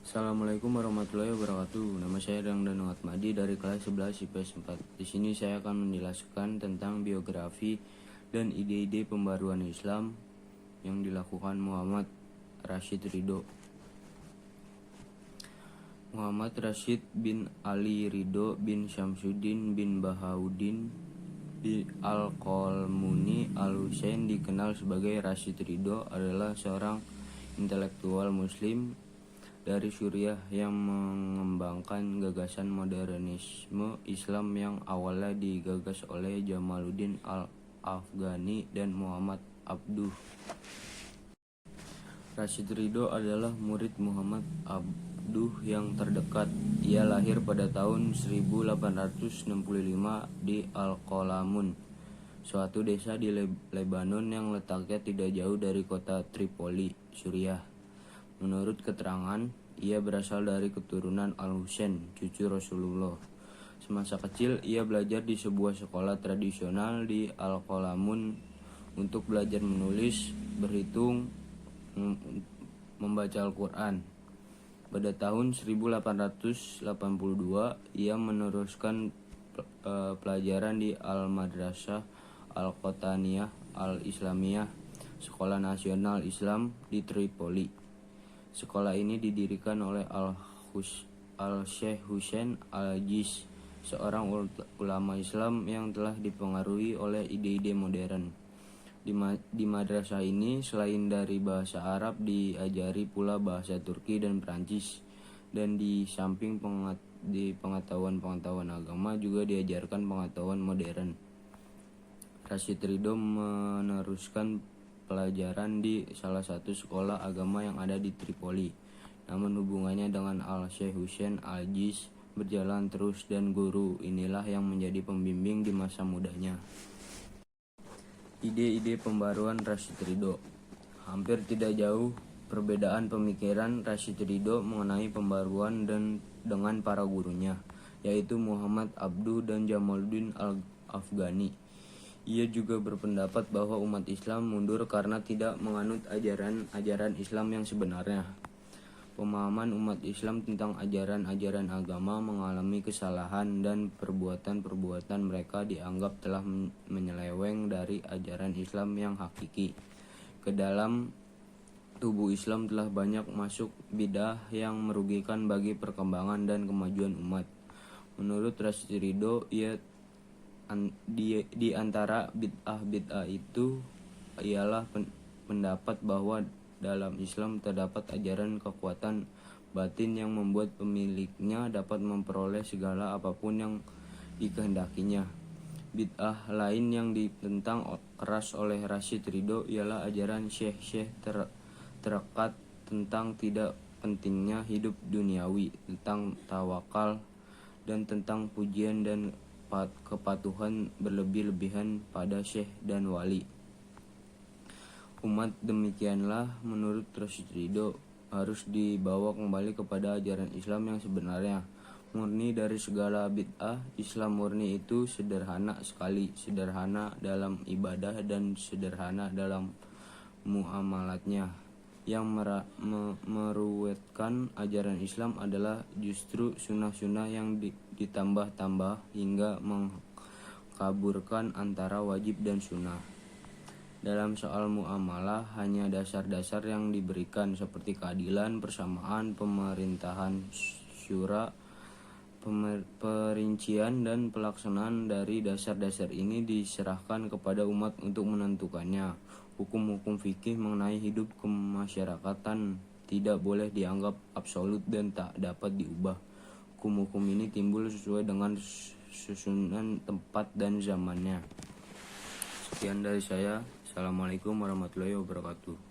Assalamualaikum warahmatullahi wabarakatuh. Nama saya Dangdan Atmadi dari kelas 11 IPS 4. Di sini saya akan menjelaskan tentang biografi dan ide-ide pembaruan Islam yang dilakukan Muhammad Rashid Ridho. Muhammad Rashid bin Ali Ridho bin Syamsuddin bin Bahauddin bin Al-Qalmuni Al-Husain dikenal sebagai Rashid Ridho adalah seorang intelektual muslim dari Suriah yang mengembangkan gagasan modernisme Islam yang awalnya digagas oleh Jamaluddin Al-Afghani dan Muhammad Abduh. Rashid Ridho adalah murid Muhammad Abduh yang terdekat. Ia lahir pada tahun 1865 di Al-Qalamun, suatu desa di Lebanon yang letaknya tidak jauh dari kota Tripoli, Suriah. Menurut keterangan, ia berasal dari keturunan Al-Husain, cucu Rasulullah. Semasa kecil, ia belajar di sebuah sekolah tradisional di Al-Qalamun untuk belajar menulis, berhitung, membaca Al-Quran. Pada tahun 1882, ia meneruskan pelajaran di Al-Madrasah Al-Qataniyah Al-Islamiyah, Sekolah Nasional Islam di Tripoli. Sekolah ini didirikan oleh Al-Sheikh Husain Al-Ajiz, seorang ulama Islam yang telah dipengaruhi oleh ide-ide modern. Di madrasah ini selain dari bahasa Arab diajari pula bahasa Turki dan Perancis, dan di samping pengetahuan agama juga diajarkan pengetahuan modern. Rashid Ridho meneruskan pelajaran di salah satu sekolah agama yang ada di Tripoli. Namun hubungannya dengan Al-Sheikh Husain Al-Ajiz berjalan terus dan guru inilah yang menjadi pembimbing di masa mudanya. Ide-ide pembaruan Rashid Ridho. Hampir tidak jauh perbedaan pemikiran Rashid Ridho mengenai pembaruan dan dengan para gurunya, yaitu Muhammad Abduh dan Jamaluddin Al-Afghani. Ia juga berpendapat bahwa umat Islam mundur karena tidak menganut ajaran Islam yang sebenarnya. Pemahaman umat Islam tentang ajaran agama mengalami kesalahan dan perbuatan mereka dianggap telah menyeleweng dari ajaran Islam yang hakiki. Ke dalam tubuh Islam telah banyak masuk bidah yang merugikan bagi perkembangan dan kemajuan umat. Menurut Rashid Ridho, di antara bid'ah itu ialah pendapat bahwa dalam Islam terdapat ajaran kekuatan batin yang membuat pemiliknya dapat memperoleh segala apapun yang dikehendakinya. Bid'ah lain yang ditentang keras oleh Rashid Ridho ialah ajaran syekh-syekh terekat tentang tidak pentingnya hidup duniawi, tentang tawakal, dan tentang pujian dan kepatuhan berlebih-lebihan pada syekh dan wali. Umat demikianlah menurut Rashid Ridho harus dibawa kembali kepada ajaran Islam yang sebenarnya, murni dari segala bid'ah. Islam murni itu sederhana sekali, sederhana dalam ibadah dan sederhana dalam muamalatnya. Yang meruwetkan ajaran Islam adalah justru sunnah-sunnah yang ditambah-tambah hingga mengkaburkan antara wajib dan sunnah. Dalam soal muamalah hanya dasar-dasar yang diberikan seperti keadilan, persamaan, pemerintahan syura. Perincian dan pelaksanaan dari dasar-dasar ini diserahkan kepada umat untuk menentukannya. Hukum-hukum fikih mengenai hidup kemasyarakatan tidak boleh dianggap absolut dan tak dapat diubah. Hukum-hukum ini timbul sesuai dengan susunan tempat dan zamannya. Sekian dari saya. Assalamualaikum warahmatullahi wabarakatuh.